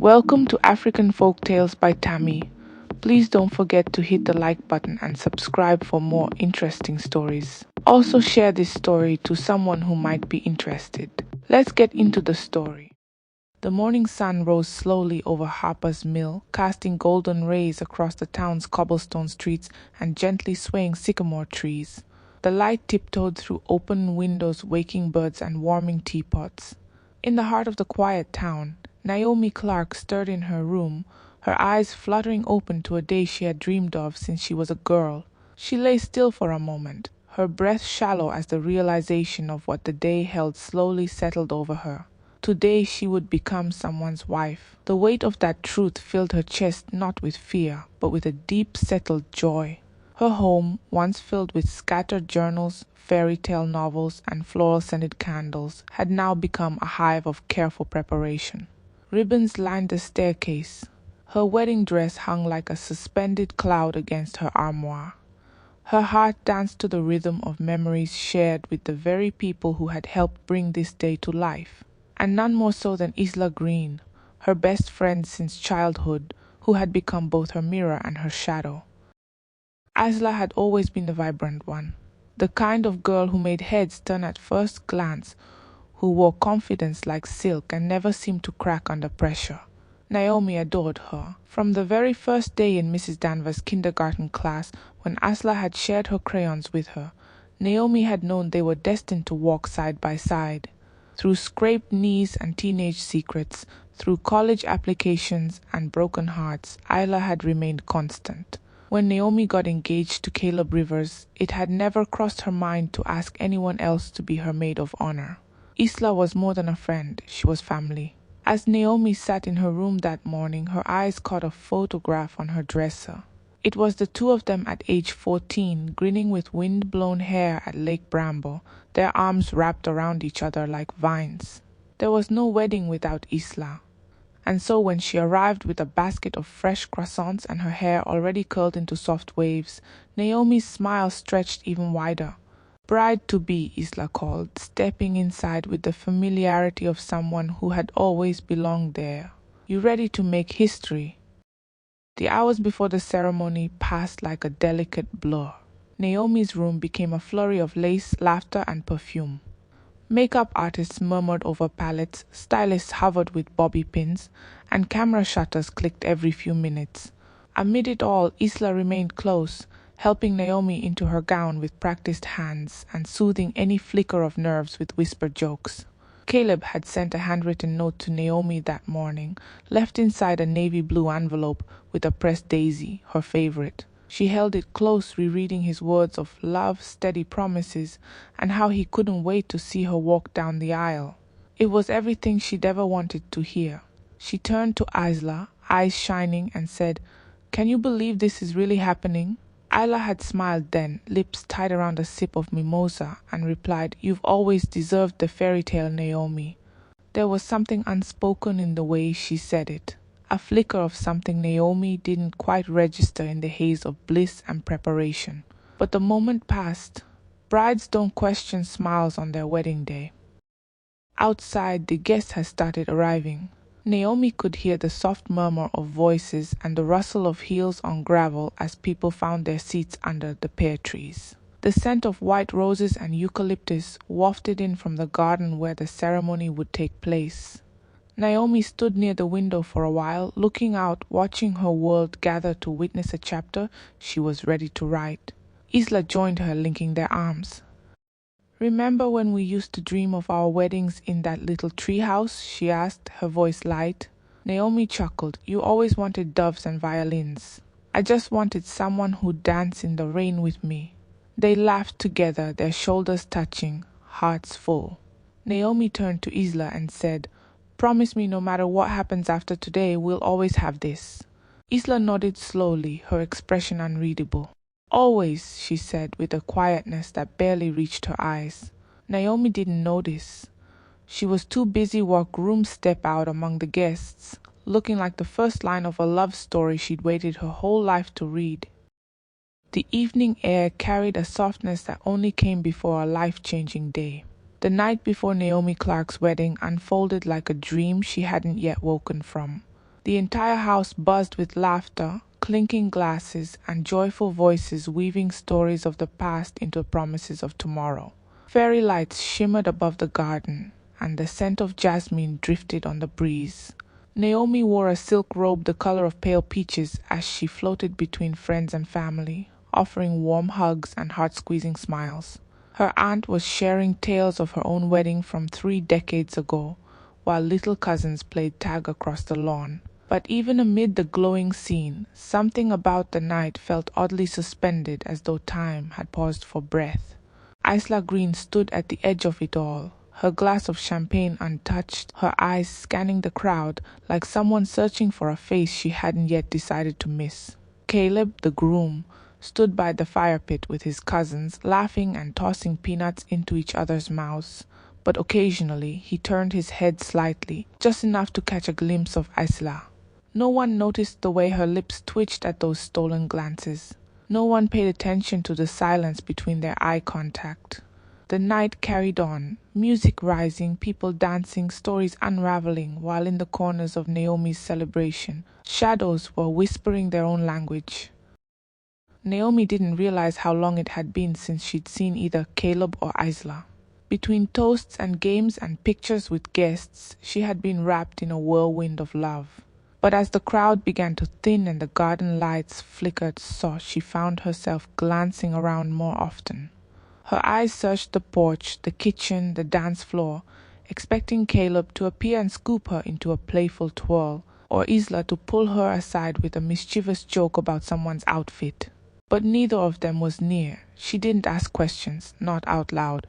Welcome to African Folktales by Tammy. Please don't forget to hit the like button and subscribe for more interesting stories. Also share this story to someone who might be interested. Let's get into the story. The morning sun rose slowly over Harper's Mill, casting golden rays across the town's cobblestone streets and gently swaying sycamore trees. The light tiptoed through open windows, waking birds and warming teapots. In the heart of the quiet town, Naomi Clark stirred in her room, her eyes fluttering open to a day she had dreamed of since she was a girl. She lay still for a moment, her breath shallow as the realization of what the day held slowly settled over her. Today she would become someone's wife. The weight of that truth filled her chest not with fear, but with a deep settled joy. Her home, once filled with scattered journals, fairy tale novels, and floral-scented candles, had now become a hive of careful preparation. Ribbons lined the staircase. Her wedding dress hung like a suspended cloud against her armoire. Her heart danced to the rhythm of memories shared with the very people who had helped bring this day to life, and none more so than Isla Green, her best friend since childhood, who had become both her mirror and her shadow. Isla had always been the vibrant one, the kind of girl who made heads turn at first glance, who wore confidence like silk and never seemed to crack under pressure. Naomi adored her. From the very first day in Mrs. Danvers' kindergarten class, when Isla had shared her crayons with her, Naomi had known they were destined to walk side by side. Through scraped knees and teenage secrets, through college applications and broken hearts, Isla had remained constant. When Naomi got engaged to Caleb Rivers, it had never crossed her mind to ask anyone else to be her maid of honor. Isla was more than a friend, she was family. As Naomi sat in her room that morning, her eyes caught a photograph on her dresser. It was the two of them at age 14, grinning with wind-blown hair at Lake Bramble, their arms wrapped around each other like vines. There was no wedding without Isla. And so when she arrived with a basket of fresh croissants and her hair already curled into soft waves, Naomi's smile stretched even wider. Bride-to-be, Isla called, stepping inside with the familiarity of someone who had always belonged there. You ready to make history? The hours before the ceremony passed like a delicate blur. Naomi's room became a flurry of lace, laughter, and perfume. Makeup artists murmured over palettes, stylists hovered with bobby pins, and camera shutters clicked every few minutes. Amid it all, Isla remained close, helping Naomi into her gown with practiced hands and soothing any flicker of nerves with whispered jokes. Caleb had sent a handwritten note to Naomi that morning, left inside a navy blue envelope with a pressed daisy, her favorite. She held it close, rereading his words of love, steady promises, and how he couldn't wait to see her walk down the aisle. It was everything she'd ever wanted to hear. She turned to Isla, eyes shining, and said, "Can you believe this is really happening?" Isla had smiled then, lips tied around a sip of mimosa, and replied, "You've always deserved the fairy tale, Naomi." There was something unspoken in the way she said it, a flicker of something Naomi didn't quite register in the haze of bliss and preparation. But the moment passed. Brides don't question smiles on their wedding day. Outside, the guests had started arriving. Naomi could hear the soft murmur of voices and the rustle of heels on gravel as people found their seats under the pear trees. The scent of white roses and eucalyptus wafted in from the garden where the ceremony would take place. Naomi stood near the window for a while, looking out, watching her world gather to witness a chapter she was ready to write. Isla joined her, linking their arms. "Remember when we used to dream of our weddings in that little treehouse?" she asked, her voice light. Naomi chuckled. "You always wanted doves and violins. I just wanted someone who'd dance in the rain with me." They laughed together, their shoulders touching, hearts full. Naomi turned to Isla and said, "Promise me no matter what happens after today, we'll always have this." Isla nodded slowly, her expression unreadable. "Always," she said with a quietness that barely reached her eyes. Naomi didn't notice. She was too busy while grooms stepped out among the guests, looking like the first line of a love story she'd waited her whole life to read. The evening air carried a softness that only came before a life-changing day. The night before Naomi Clark's wedding unfolded like a dream she hadn't yet woken from. The entire house buzzed with laughter, clinking glasses, and joyful voices weaving stories of the past into promises of tomorrow. Fairy lights shimmered above the garden, and the scent of jasmine drifted on the breeze. Naomi wore a silk robe the color of pale peaches as she floated between friends and family, offering warm hugs and heart-squeezing smiles. Her aunt was sharing tales of her own wedding from 3 decades ago, while little cousins played tag across the lawn. But even amid the glowing scene, something about the night felt oddly suspended, as though time had paused for breath. Isla Green stood at the edge of it all, her glass of champagne untouched, her eyes scanning the crowd like someone searching for a face she hadn't yet decided to miss. Caleb, the groom, stood by the fire pit with his cousins, laughing and tossing peanuts into each other's mouths. But occasionally he turned his head slightly, just enough to catch a glimpse of Isla. No one noticed the way her lips twitched at those stolen glances. No one paid attention to the silence between their eye contact. The night carried on, music rising, people dancing, stories unraveling, while in the corners of Naomi's celebration, shadows were whispering their own language. Naomi didn't realize how long it had been since she'd seen either Caleb or Isla. Between toasts and games and pictures with guests, she had been wrapped in a whirlwind of love. But as the crowd began to thin and the garden lights flickered soft, she found herself glancing around more often. Her eyes searched the porch, the kitchen, the dance floor, expecting Caleb to appear and scoop her into a playful twirl, or Isla to pull her aside with a mischievous joke about someone's outfit. But neither of them was near. She didn't ask questions, not out loud.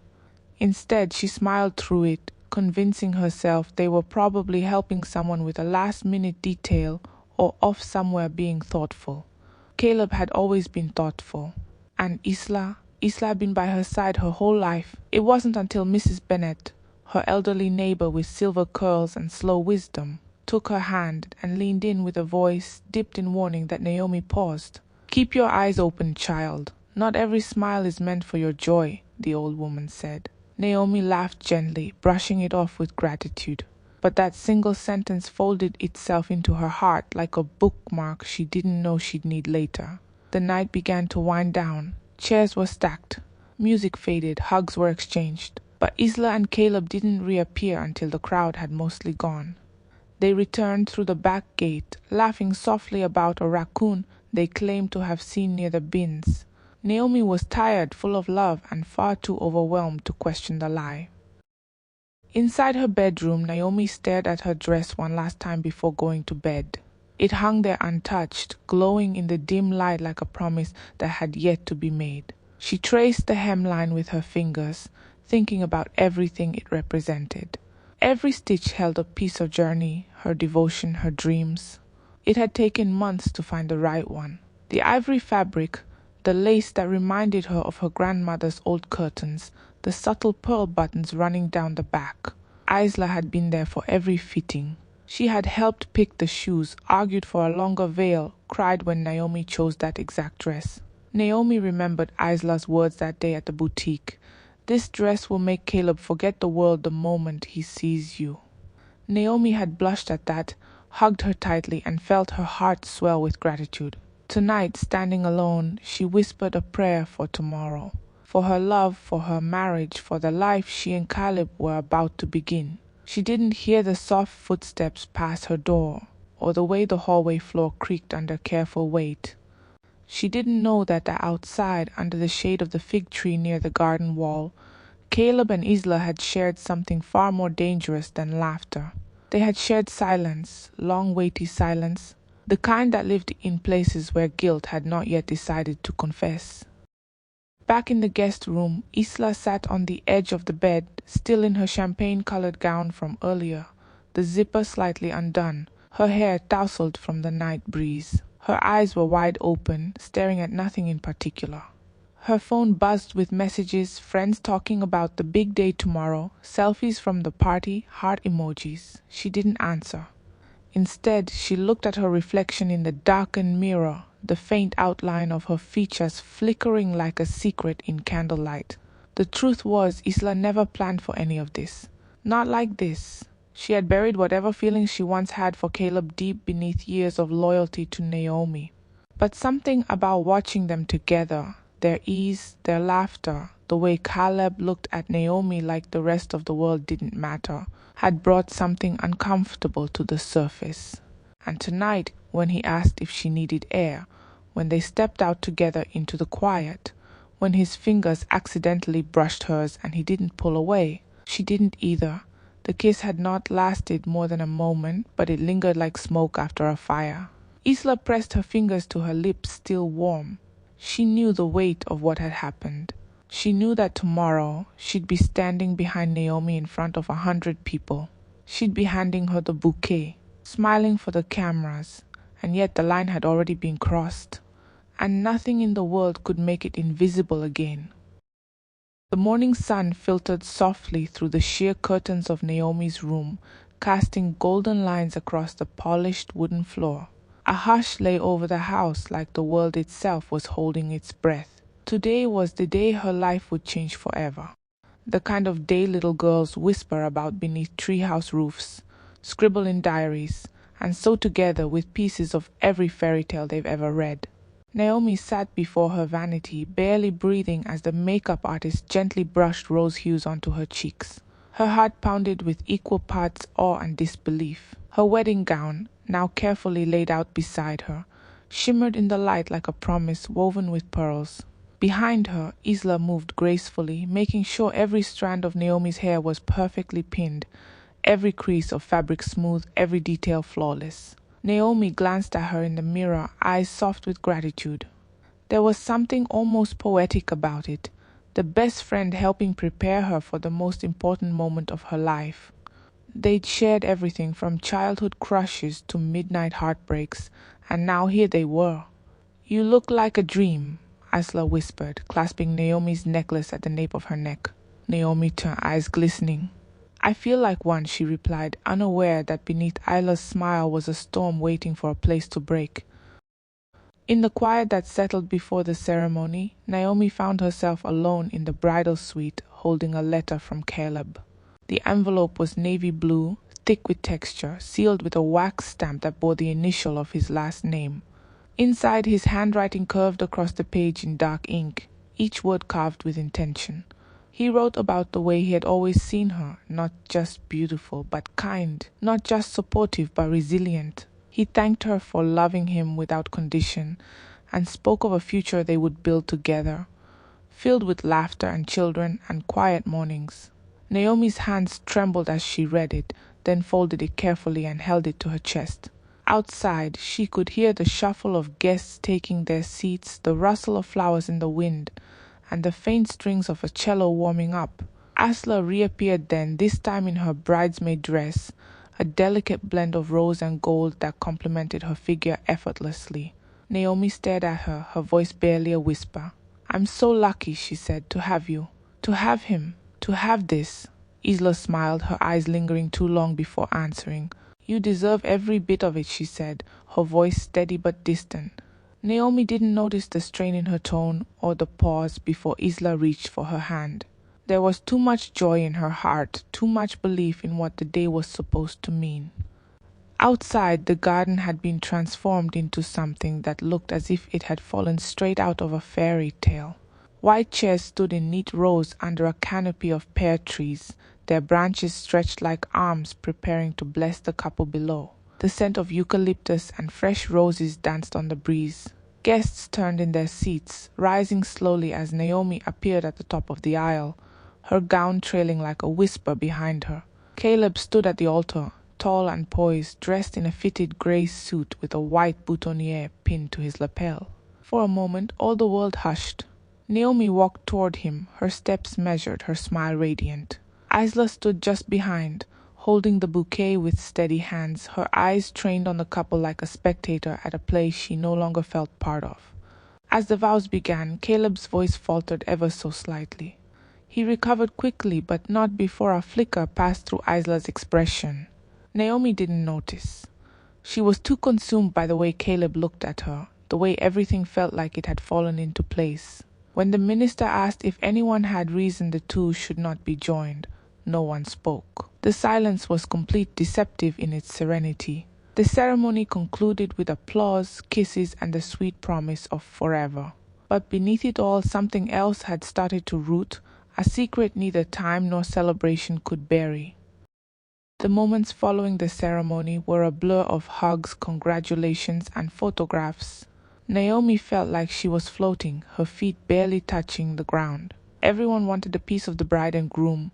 Instead, she smiled through it, convincing herself they were probably helping someone with a last-minute detail or off somewhere being thoughtful. Caleb had always been thoughtful. And Isla had been by her side her whole life. It wasn't until Mrs. Bennet, her elderly neighbor with silver curls and slow wisdom, took her hand and leaned in with a voice dipped in warning that Naomi paused. "Keep your eyes open, child. Not every smile is meant for your joy," the old woman said. Naomi laughed gently, brushing it off with gratitude. But that single sentence folded itself into her heart like a bookmark she didn't know she'd need later. The night began to wind down. Chairs were stacked. Music faded, hugs were exchanged. But Isla and Caleb didn't reappear until the crowd had mostly gone. They returned through the back gate, laughing softly about a raccoon they claimed to have seen near the bins. Naomi was tired, full of love, and far too overwhelmed to question the lie. Inside her bedroom, Naomi stared at her dress one last time before going to bed. It hung there untouched, glowing in the dim light like a promise that had yet to be made. She traced the hemline with her fingers, thinking about everything it represented. Every stitch held a piece of journey, her devotion, her dreams. It had taken months to find the right one. The ivory fabric, the lace that reminded her of her grandmother's old curtains, the subtle pearl buttons running down the back. Isla had been there for every fitting. She had helped pick the shoes, argued for a longer veil, cried when Naomi chose that exact dress. Naomi remembered Isla's words that day at the boutique. "This dress will make Caleb forget the world the moment he sees you." Naomi had blushed at that, hugged her tightly, and felt her heart swell with gratitude. Tonight, standing alone, she whispered a prayer for tomorrow, for her love, for her marriage, for the life she and Caleb were about to begin. She didn't hear the soft footsteps pass her door, or the way the hallway floor creaked under careful weight. She didn't know that outside, under the shade of the fig tree near the garden wall, Caleb and Isla had shared something far more dangerous than laughter. They had shared silence, long weighty silence, the kind that lived in places where guilt had not yet decided to confess. Back in the guest room, Isla sat on the edge of the bed, still in her champagne-colored gown from earlier, the zipper slightly undone, her hair tousled from the night breeze. Her eyes were wide open, staring at nothing in particular. Her phone buzzed with messages, friends talking about the big day tomorrow, selfies from the party, heart emojis. She didn't answer. Instead, she looked at her reflection in the darkened mirror, the faint outline of her features flickering like a secret in candlelight. The truth was, Isla never planned for any of this. Not like this. She had buried whatever feelings she once had for Caleb deep beneath years of loyalty to Naomi. But something about watching them together, their ease, their laughter, the way Caleb looked at Naomi like the rest of the world didn't matter, had brought something uncomfortable to the surface. And tonight, when he asked if she needed air, when they stepped out together into the quiet, when his fingers accidentally brushed hers and he didn't pull away, she didn't either. The kiss had not lasted more than a moment, but it lingered like smoke after a fire. Isla pressed her fingers to her lips, still warm. She knew the weight of what had happened. She knew that tomorrow she'd be standing behind Naomi in front of 100 people. She'd be handing her the bouquet, smiling for the cameras, and yet the line had already been crossed, and nothing in the world could make it invisible again. The morning sun filtered softly through the sheer curtains of Naomi's room, casting golden lines across the polished wooden floor. A hush lay over the house, like the world itself was holding its breath. Today was the day her life would change forever. The kind of day little girls whisper about beneath treehouse roofs, scribble in diaries, and sew together with pieces of every fairy tale they've ever read. Naomi sat before her vanity, barely breathing as the makeup artist gently brushed rose hues onto her cheeks. Her heart pounded with equal parts awe and disbelief. Her wedding gown, now carefully laid out beside her, shimmered in the light like a promise woven with pearls. Behind her, Isla moved gracefully, making sure every strand of Naomi's hair was perfectly pinned, every crease of fabric smooth, every detail flawless. Naomi glanced at her in the mirror, eyes soft with gratitude. There was something almost poetic about it, the best friend helping prepare her for the most important moment of her life. They'd shared everything from childhood crushes to midnight heartbreaks, and now here they were. "You look like a dream," Isla whispered, clasping Naomi's necklace at the nape of her neck. Naomi turned, eyes glistening. "I feel like one," she replied, unaware that beneath Isla's smile was a storm waiting for a place to break. In the quiet that settled before the ceremony, Naomi found herself alone in the bridal suite, holding a letter from Caleb. The envelope was navy blue, thick with texture, sealed with a wax stamp that bore the initial of his last name. Inside, his handwriting curved across the page in dark ink, each word carved with intention. He wrote about the way he had always seen her, not just beautiful, but kind, not just supportive, but resilient. He thanked her for loving him without condition, and spoke of a future they would build together, filled with laughter and children and quiet mornings. Naomi's hands trembled as she read it, then folded it carefully and held it to her chest. Outside, she could hear the shuffle of guests taking their seats, the rustle of flowers in the wind, and the faint strings of a cello warming up. Asla reappeared then, this time in her bridesmaid dress, a delicate blend of rose and gold that complemented her figure effortlessly. Naomi stared at her, her voice barely a whisper. "I'm so lucky," she said, "to have you, to have him, to have this." Isla smiled, her eyes lingering too long before answering. "You deserve every bit of it," she said, her voice steady but distant. Naomi didn't notice the strain in her tone or the pause before Isla reached for her hand. There was too much joy in her heart, too much belief in what the day was supposed to mean. Outside, the garden had been transformed into something that looked as if it had fallen straight out of a fairy tale. White chairs stood in neat rows under a canopy of pear trees, their branches stretched like arms preparing to bless the couple below. The scent of eucalyptus and fresh roses danced on the breeze. Guests turned in their seats, rising slowly as Naomi appeared at the top of the aisle, her gown trailing like a whisper behind her. Caleb stood at the altar, tall and poised, dressed in a fitted grey suit with a white boutonniere pinned to his lapel. For a moment, all the world hushed. Naomi walked toward him, her steps measured, her smile radiant. Isla stood just behind, holding the bouquet with steady hands, her eyes trained on the couple like a spectator at a play she no longer felt part of. As the vows began, Caleb's voice faltered ever so slightly. He recovered quickly, but not before a flicker passed through Isla's expression. Naomi didn't notice. She was too consumed by the way Caleb looked at her, the way everything felt like it had fallen into place. When the minister asked if anyone had reason the two should not be joined, no one spoke. The silence was complete deceptive in its serenity. The ceremony concluded with applause, kisses, and the sweet promise of forever. But beneath it all, something else had started to root, a secret neither time nor celebration could bury. The moments following the ceremony were a blur of hugs, congratulations, and photographs. Naomi felt like she was floating, her feet barely touching the ground. Everyone wanted a piece of the bride and groom.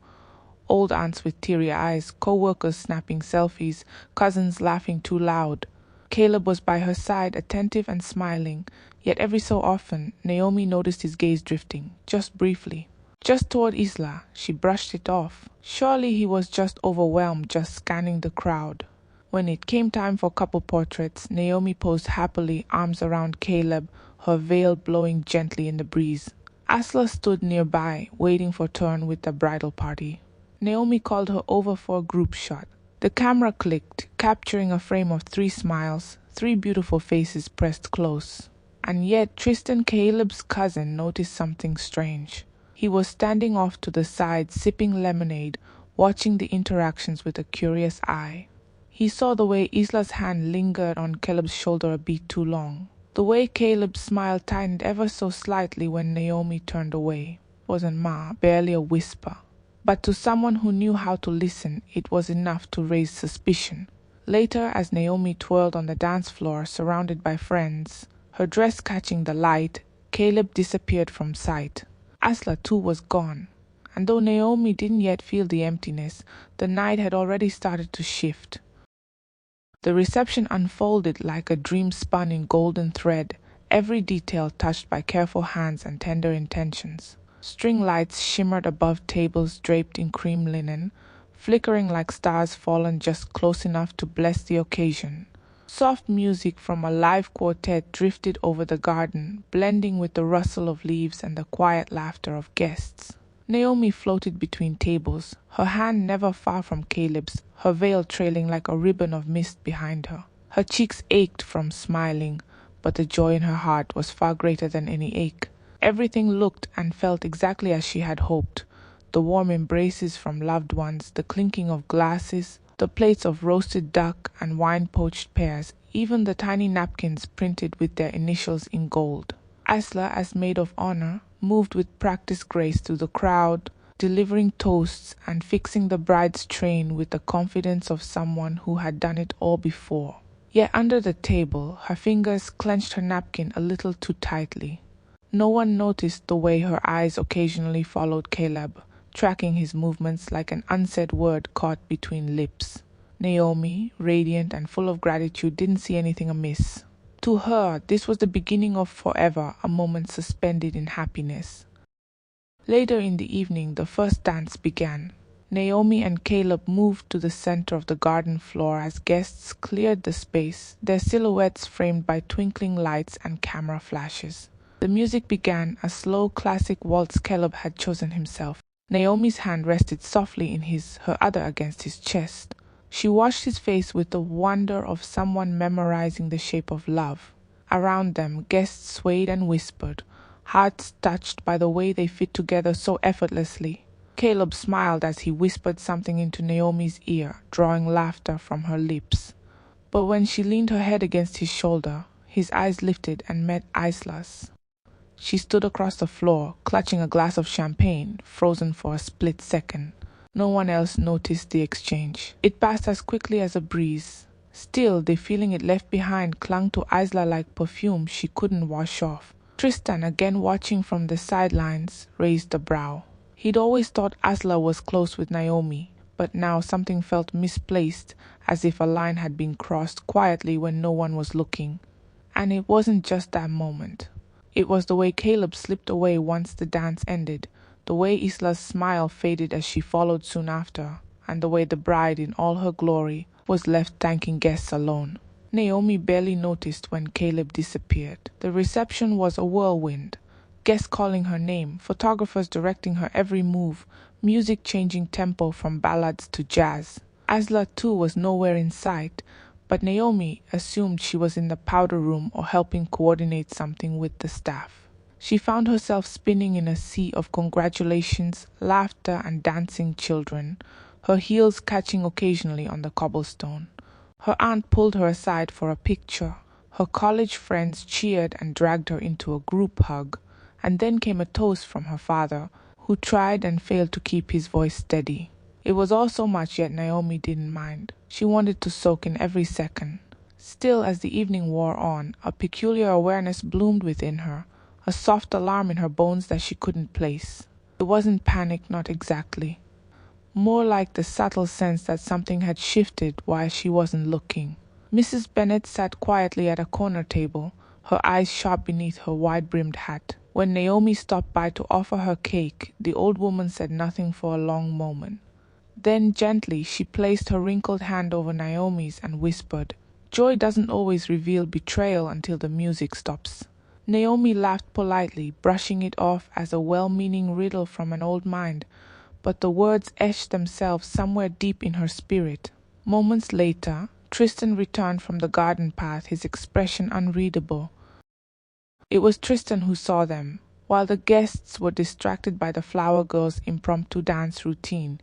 Old aunts with teary eyes, co-workers snapping selfies, cousins laughing too loud. Caleb was by her side, attentive and smiling, yet every so often Naomi noticed his gaze drifting, just briefly. Just toward Isla, she brushed it off. Surely he was just overwhelmed, just scanning the crowd. When it came time for couple portraits, Naomi posed happily, arms around Caleb, her veil blowing gently in the breeze. Asla stood nearby, waiting for turn with the bridal party. Naomi called her over for a group shot. The camera clicked, capturing a frame of 3 smiles, 3 beautiful faces pressed close. And yet Tristan, Caleb's cousin, noticed something strange. He was standing off to the side, sipping lemonade, watching the interactions with a curious eye. He saw the way Isla's hand lingered on Caleb's shoulder a bit too long. The way Caleb's smile tightened ever so slightly when Naomi turned away. It wasn't barely a whisper. But to someone who knew how to listen, it was enough to raise suspicion. Later, as Naomi twirled on the dance floor, surrounded by friends, her dress catching the light, Caleb disappeared from sight. Asla too was gone. And though Naomi didn't yet feel the emptiness, the night had already started to shift. The reception unfolded like a dream spun in golden thread, every detail touched by careful hands and tender intentions. String lights shimmered above tables draped in cream linen, flickering like stars fallen just close enough to bless the occasion. Soft music from a live quartet drifted over the garden, blending with the rustle of leaves and the quiet laughter of guests. Naomi floated between tables, her hand never far from Caleb's, her veil trailing like a ribbon of mist behind her. Her cheeks ached from smiling, but the joy in her heart was far greater than any ache. Everything looked and felt exactly as she had hoped. The warm embraces from loved ones, the clinking of glasses, the plates of roasted duck and wine-poached pears, even the tiny napkins printed with their initials in gold. Asla, as maid of honor, moved with practiced grace through the crowd, delivering toasts and fixing the bride's train with the confidence of someone who had done it all before. Yet under the table, her fingers clenched her napkin a little too tightly. No one noticed the way her eyes occasionally followed Caleb, tracking his movements like an unsaid word caught between lips. Naomi, radiant and full of gratitude, didn't see anything amiss. To her, this was the beginning of forever, a moment suspended in happiness. Later in the evening, the first dance began. Naomi and Caleb moved to the center of the garden floor as guests cleared the space, their silhouettes framed by twinkling lights and camera flashes. The music began, a slow classic waltz Caleb had chosen himself. Naomi's hand rested softly in his, her other against his chest. She watched his face with the wonder of someone memorizing the shape of love. Around them, guests swayed and whispered, hearts touched by the way they fit together so effortlessly. Caleb smiled as he whispered something into Naomi's ear, drawing laughter from her lips. But when she leaned her head against his shoulder, his eyes lifted and met Isla's. She stood across the floor, clutching a glass of champagne, frozen for a split second. No one else noticed the exchange. It passed as quickly as a breeze. Still, the feeling it left behind clung to Isla like perfume she couldn't wash off. Tristan, again watching from the sidelines, raised a brow. He'd always thought Asla was close with Naomi, but now something felt misplaced, as if a line had been crossed quietly when no one was looking. And it wasn't just that moment. It was the way Caleb slipped away once the dance ended, the way Isla's smile faded as she followed soon after, and the way the bride in all her glory was left thanking guests alone. Naomi barely noticed when Caleb disappeared. The reception was a whirlwind. Guests calling her name, photographers directing her every move, music changing tempo from ballads to jazz. Asla too was nowhere in sight, but Naomi assumed she was in the powder room or helping coordinate something with the staff. She found herself spinning in a sea of congratulations, laughter, and dancing children, her heels catching occasionally on the cobblestone. Her aunt pulled her aside for a picture. Her college friends cheered and dragged her into a group hug. And then came a toast from her father, who tried and failed to keep his voice steady. It was all so much, yet Naomi didn't mind. She wanted to soak in every second. Still, as the evening wore on, a peculiar awareness bloomed within her, a soft alarm in her bones that she couldn't place. It wasn't panic, not exactly. More like the subtle sense that something had shifted while she wasn't looking. Mrs. Bennet sat quietly at a corner table, her eyes sharp beneath her wide-brimmed hat. When Naomi stopped by to offer her cake, the old woman said nothing for a long moment. Then gently she placed her wrinkled hand over Naomi's and whispered, "Joy doesn't always reveal betrayal until the music stops." Naomi laughed politely, brushing it off as a well-meaning riddle from an old mind, but the words etched themselves somewhere deep in her spirit. Moments later, Tristan returned from the garden path, his expression unreadable. It was Tristan who saw them. While the guests were distracted by the flower girl's impromptu dance routine,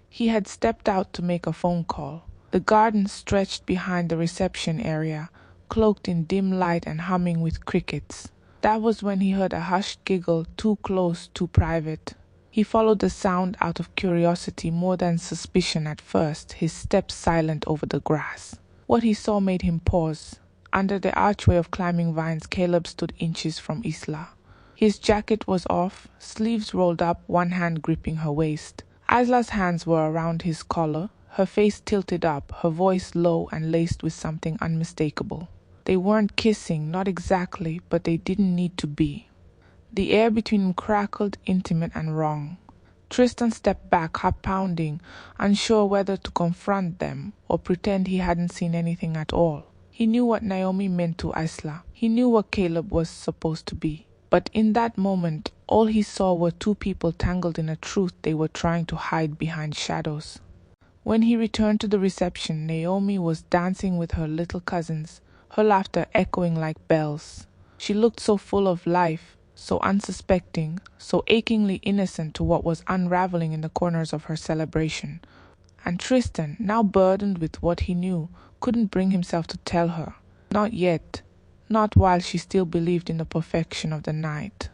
he had stepped out to make a phone call. The garden stretched behind the reception area, cloaked in dim light and humming with crickets. That was when he heard a hushed giggle, too close, too private. He followed the sound out of curiosity more than suspicion at first, his steps silent over the grass. What he saw made him pause. Under the archway of climbing vines, Caleb stood inches from Isla. His jacket was off, sleeves rolled up, one hand gripping her waist. Isla's hands were around his collar, her face tilted up, her voice low and laced with something unmistakable. They weren't kissing, not exactly, but they didn't need to be. The air between them crackled, intimate and wrong. Tristan stepped back, heart pounding, unsure whether to confront them or pretend he hadn't seen anything at all. He knew what Naomi meant to Isla. He knew what Caleb was supposed to be. But in that moment, all he saw were two people tangled in a truth they were trying to hide behind shadows. When he returned to the reception, Naomi was dancing with her little cousins, her laughter echoing like bells. She looked so full of life, so unsuspecting, so achingly innocent to what was unraveling in the corners of her celebration. And Tristan, now burdened with what he knew, couldn't bring himself to tell her. Not yet. Not while she still believed in the perfection of the night.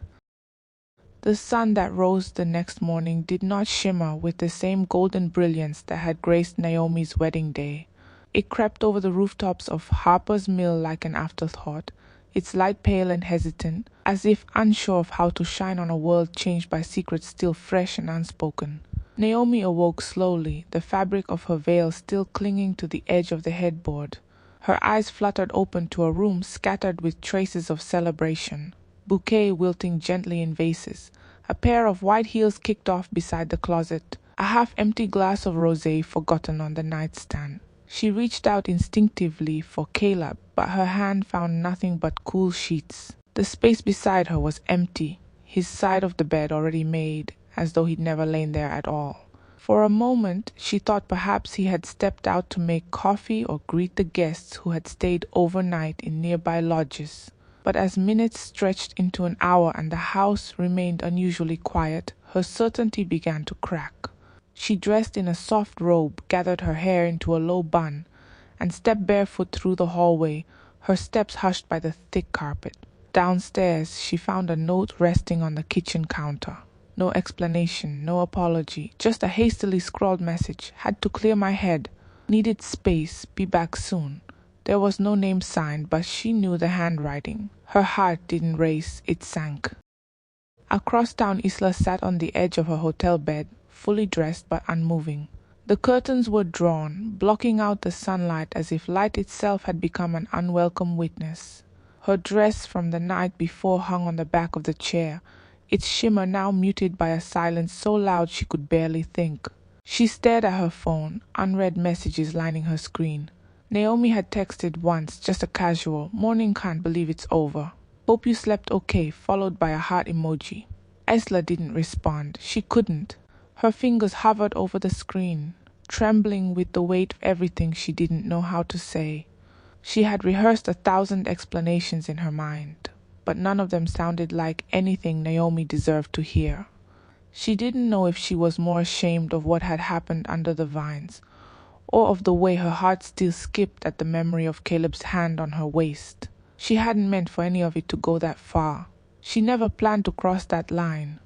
The sun that rose the next morning did not shimmer with the same golden brilliance that had graced Naomi's wedding day. It crept over the rooftops of Harper's Mill like an afterthought, its light pale and hesitant, as if unsure of how to shine on a world changed by secrets still fresh and unspoken. Naomi awoke slowly, the fabric of her veil still clinging to the edge of the headboard. Her eyes fluttered open to a room scattered with traces of celebration. Bouquet wilting gently in vases, a pair of white heels kicked off beside the closet, a half-empty glass of rosé forgotten on the nightstand. She reached out instinctively for Caleb, but her hand found nothing but cool sheets. The space beside her was empty, his side of the bed already made, as though he'd never lain there at all. For a moment, she thought perhaps he had stepped out to make coffee or greet the guests who had stayed overnight in nearby lodges. But as minutes stretched into an hour and the house remained unusually quiet, her certainty began to crack. She dressed in a soft robe, gathered her hair into a low bun, and stepped barefoot through the hallway, her steps hushed by the thick carpet. Downstairs, she found a note resting on the kitchen counter. No explanation, no apology, just a hastily scrawled message. Had to clear my head. Needed space, be back soon. There was no name signed, but she knew the handwriting. Her heart didn't race, it sank. Across town, Isla sat on the edge of her hotel bed, fully dressed but unmoving. The curtains were drawn, blocking out the sunlight as if light itself had become an unwelcome witness. Her dress from the night before hung on the back of the chair, its shimmer now muted by a silence so loud she could barely think. She stared at her phone, unread messages lining her screen. Naomi had texted once, just a casual, "Morning, can't believe it's over. Hope you slept okay," followed by a heart emoji. Isla didn't respond. She couldn't. Her fingers hovered over the screen, trembling with the weight of everything she didn't know how to say. She had rehearsed 1,000 explanations in her mind, but none of them sounded like anything Naomi deserved to hear. She didn't know if she was more ashamed of what had happened under the vines, or of the way her heart still skipped at the memory of Caleb's hand on her waist. She hadn't meant for any of it to go that far. She never planned to cross that line.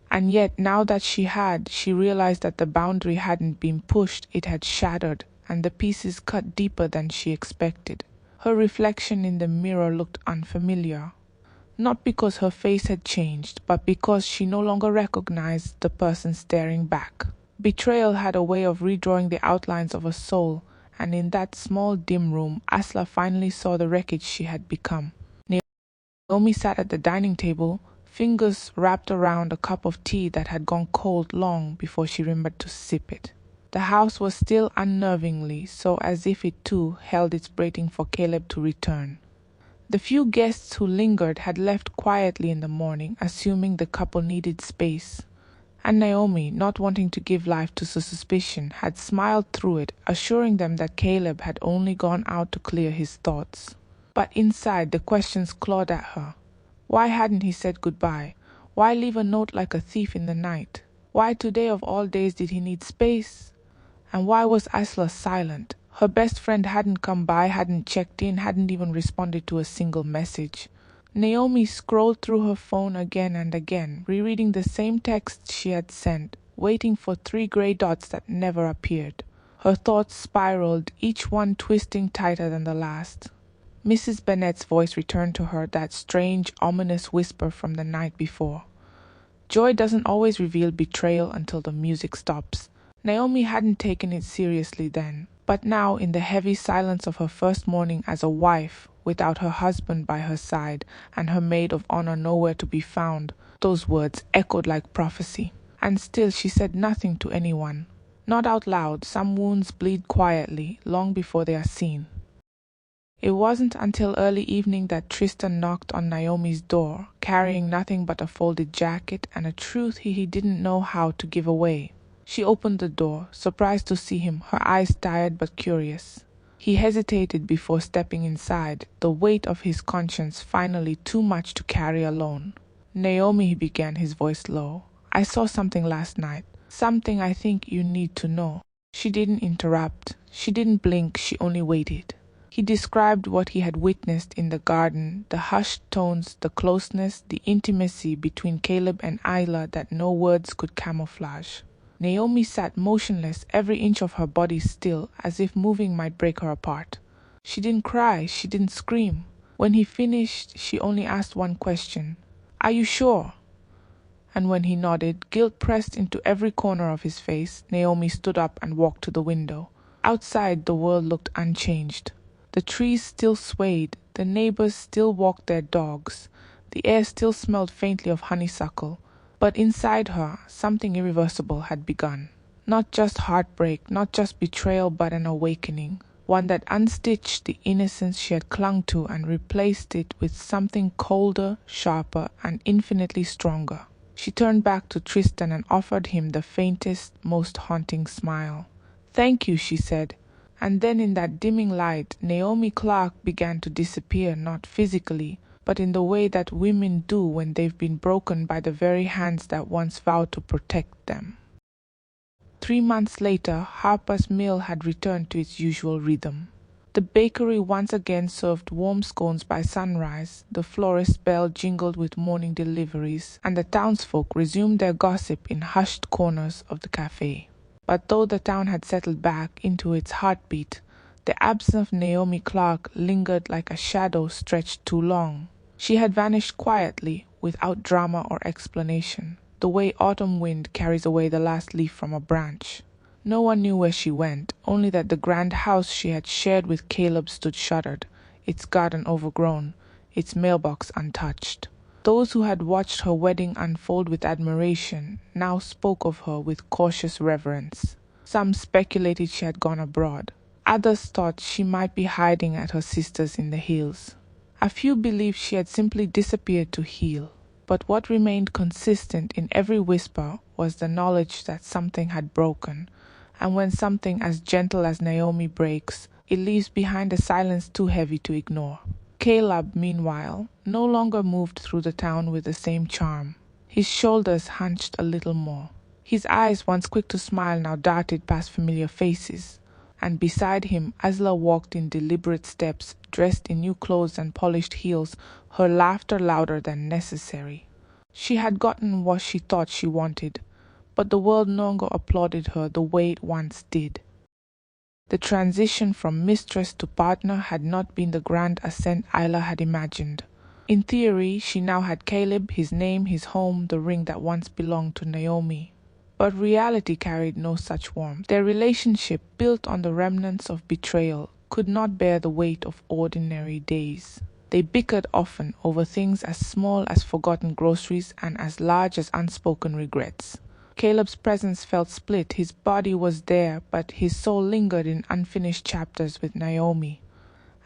And yet, now that she had, she realized that the boundary hadn't been pushed, it had shattered, and the pieces cut deeper than she expected. Her reflection in the mirror looked unfamiliar. Not because her face had changed, but because she no longer recognized the person staring back. Betrayal had a way of redrawing the outlines of a soul, and in that small dim room, Asla finally saw the wreckage she had become. Naomi sat at the dining table, fingers wrapped around a cup of tea that had gone cold long before she remembered to sip it. The house was still unnervingly, so as if it too held its waiting for Caleb to return. The few guests who lingered had left quietly in the morning, assuming the couple needed space. And Naomi, not wanting to give life to suspicion, had smiled through it, assuring them that Caleb had only gone out to clear his thoughts. But inside, the questions clawed at her. Why hadn't he said goodbye? Why leave a note like a thief in the night? Why today of all days did he need space? And why was Asla silent? Her best friend hadn't come by, hadn't checked in, hadn't even responded to a single message. Naomi scrolled through her phone again and again, rereading the same texts she had sent, waiting for 3 gray dots that never appeared. Her thoughts spiraled, each one twisting tighter than the last. Mrs. Bennet's voice returned to her, that strange, ominous whisper from the night before. Joy doesn't always reveal betrayal until the music stops. Naomi hadn't taken it seriously then, but now, in the heavy silence of her first morning as a wife, without her husband by her side and her maid of honor nowhere to be found, those words echoed like prophecy. And still she said nothing to anyone. Not out loud. Some wounds bleed quietly, long before they are seen. It wasn't until early evening that Tristan knocked on Naomi's door, carrying nothing but a folded jacket and a truth he didn't know how to give away. She opened the door, surprised to see him, her eyes tired but curious. He hesitated before stepping inside, the weight of his conscience finally too much to carry alone. Naomi, he began, his voice low. I saw something last night, something I think you need to know. She didn't interrupt. She didn't blink, she only waited. He described what he had witnessed in the garden, the hushed tones, the closeness, the intimacy between Caleb and Isla that no words could camouflage. Naomi sat motionless, every inch of her body still, as if moving might break her apart. She didn't cry, she didn't scream. When he finished, she only asked one question. Are you sure? And when he nodded, guilt pressed into every corner of his face, Naomi stood up and walked to the window. Outside, the world looked unchanged. The trees still swayed, the neighbors still walked their dogs, the air still smelled faintly of honeysuckle, but inside her, something irreversible had begun. Not just heartbreak, not just betrayal, but an awakening, one that unstitched the innocence she had clung to and replaced it with something colder, sharper, and infinitely stronger. She turned back to Tristan and offered him the faintest, most haunting smile. Thank you, she said. And then in that dimming light, Naomi Clark began to disappear, not physically, but in the way that women do when they've been broken by the very hands that once vowed to protect them. 3 months later, Harper's Mill had returned to its usual rhythm. The bakery once again served warm scones by sunrise, the florist's bell jingled with morning deliveries, and the townsfolk resumed their gossip in hushed corners of the cafe. But though the town had settled back into its heartbeat, the absence of Naomi Clark lingered like a shadow stretched too long. She had vanished quietly, without drama or explanation, the way autumn wind carries away the last leaf from a branch. No one knew where she went, only that the grand house she had shared with Caleb stood shuttered, its garden overgrown, its mailbox untouched. Those who had watched her wedding unfold with admiration now spoke of her with cautious reverence. Some speculated she had gone abroad. Others thought she might be hiding at her sister's in the hills. A few believed she had simply disappeared to heal. But what remained consistent in every whisper was the knowledge that something had broken, and when something as gentle as Naomi breaks, it leaves behind a silence too heavy to ignore. Caleb, meanwhile, no longer moved through the town with the same charm. His shoulders hunched a little more. His eyes, once quick to smile, now darted past familiar faces. And beside him, Asla walked in deliberate steps, dressed in new clothes and polished heels, her laughter louder than necessary. She had gotten what she thought she wanted, but the world no longer applauded her the way it once did. The transition from mistress to partner had not been the grand ascent Isla had imagined. In theory, she now had Caleb, his name, his home, the ring that once belonged to Naomi. But reality carried no such warmth. Their relationship, built on the remnants of betrayal, could not bear the weight of ordinary days. They bickered often over things as small as forgotten groceries and as large as unspoken regrets. Caleb's presence felt split. His body was there, but his soul lingered in unfinished chapters with Naomi.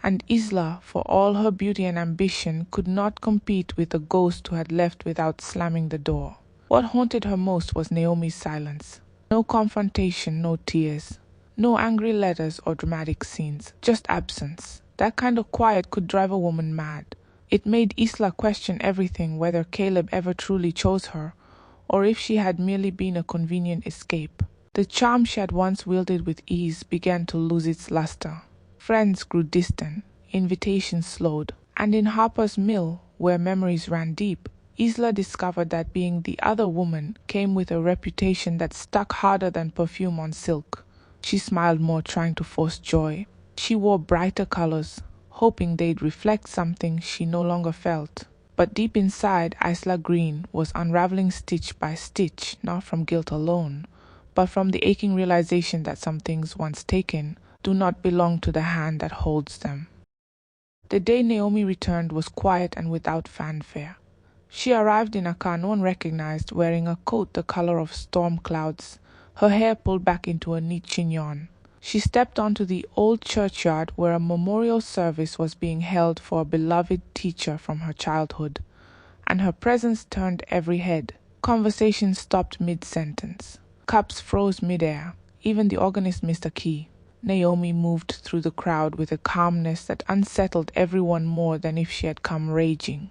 And Isla, for all her beauty and ambition, could not compete with the ghost who had left without slamming the door. What haunted her most was Naomi's silence. No confrontation, no tears. No angry letters or dramatic scenes, just absence. That kind of quiet could drive a woman mad. It made Isla question everything, whether Caleb ever truly chose her, or if she had merely been a convenient escape. The charm she had once wielded with ease began to lose its luster. Friends grew distant, invitations slowed, and in Harper's Mill, where memories ran deep, Isla discovered that being the other woman came with a reputation that stuck harder than perfume on silk. She smiled more, trying to force joy. She wore brighter colors, hoping they'd reflect something she no longer felt. But deep inside, Isla Green was unraveling stitch by stitch, not from guilt alone, but from the aching realization that some things once taken do not belong to the hand that holds them. The day Naomi returned was quiet and without fanfare. She arrived in a car no one recognized, wearing a coat the color of storm clouds, her hair pulled back into a neat chignon. She stepped onto the old churchyard where a memorial service was being held for a beloved teacher from her childhood, and her presence turned every head. Conversation stopped mid-sentence. Cups froze mid-air. Even the organist missed a key. Naomi moved through the crowd with a calmness that unsettled everyone more than if she had come raging.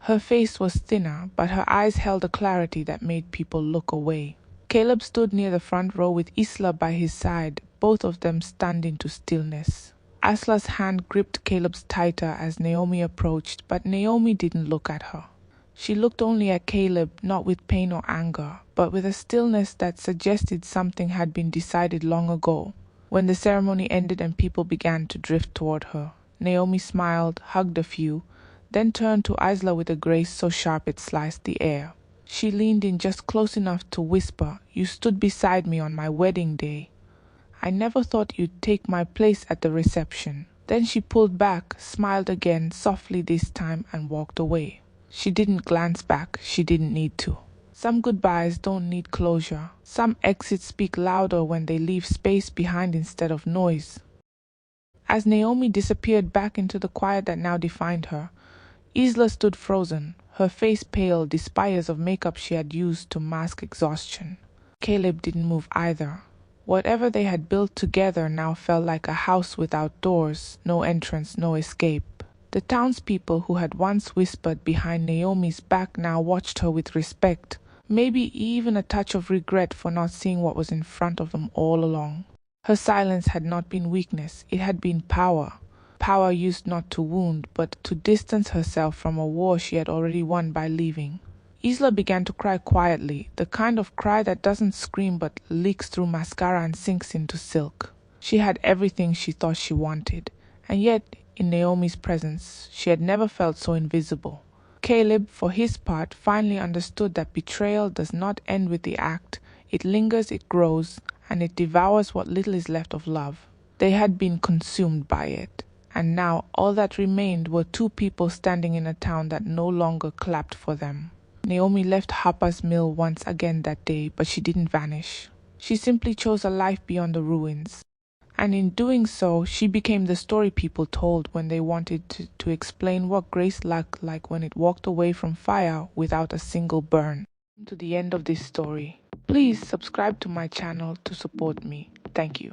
Her face was thinner, but her eyes held a clarity that made people look away. Caleb stood near the front row with Isla by his side, both of them stunned into stillness. Isla's hand gripped Caleb's tighter as Naomi approached, but Naomi didn't look at her. She looked only at Caleb, not with pain or anger, but with a stillness that suggested something had been decided long ago. When the ceremony ended and people began to drift toward her, Naomi smiled, hugged a few, then turned to Isla with a grace so sharp it sliced the air. She leaned in just close enough to whisper, "You stood beside me on my wedding day. I never thought you'd take my place at the reception." Then she pulled back, smiled again, softly this time, and walked away. She didn't glance back. She didn't need to. Some goodbyes don't need closure. Some exits speak louder when they leave space behind instead of noise. As Naomi disappeared back into the quiet that now defined her, Isla stood frozen, her face pale despite years of makeup she had used to mask exhaustion. Caleb didn't move either. Whatever they had built together now felt like a house without doors, no entrance, no escape. The townspeople who had once whispered behind Naomi's back now watched her with respect, maybe even a touch of regret for not seeing what was in front of them all along. Her silence had not been weakness, it had been power. Power used not to wound, but to distance herself from a war she had already won by leaving. Isla began to cry quietly, the kind of cry that doesn't scream but leaks through mascara and sinks into silk. She had everything she thought she wanted, and yet, in Naomi's presence, she had never felt so invisible. Caleb, for his part, finally understood that betrayal does not end with the act. It lingers, it grows, and it devours what little is left of love. They had been consumed by it. And now all that remained were two people standing in a town that no longer clapped for them. Naomi left Harper's Mill once again that day, but she didn't vanish. She simply chose a life beyond the ruins. And in doing so, she became the story people told when they wanted to explain what grace looked like when it walked away from fire without a single burn. To the end of this story. Please subscribe to my channel to support me. Thank you.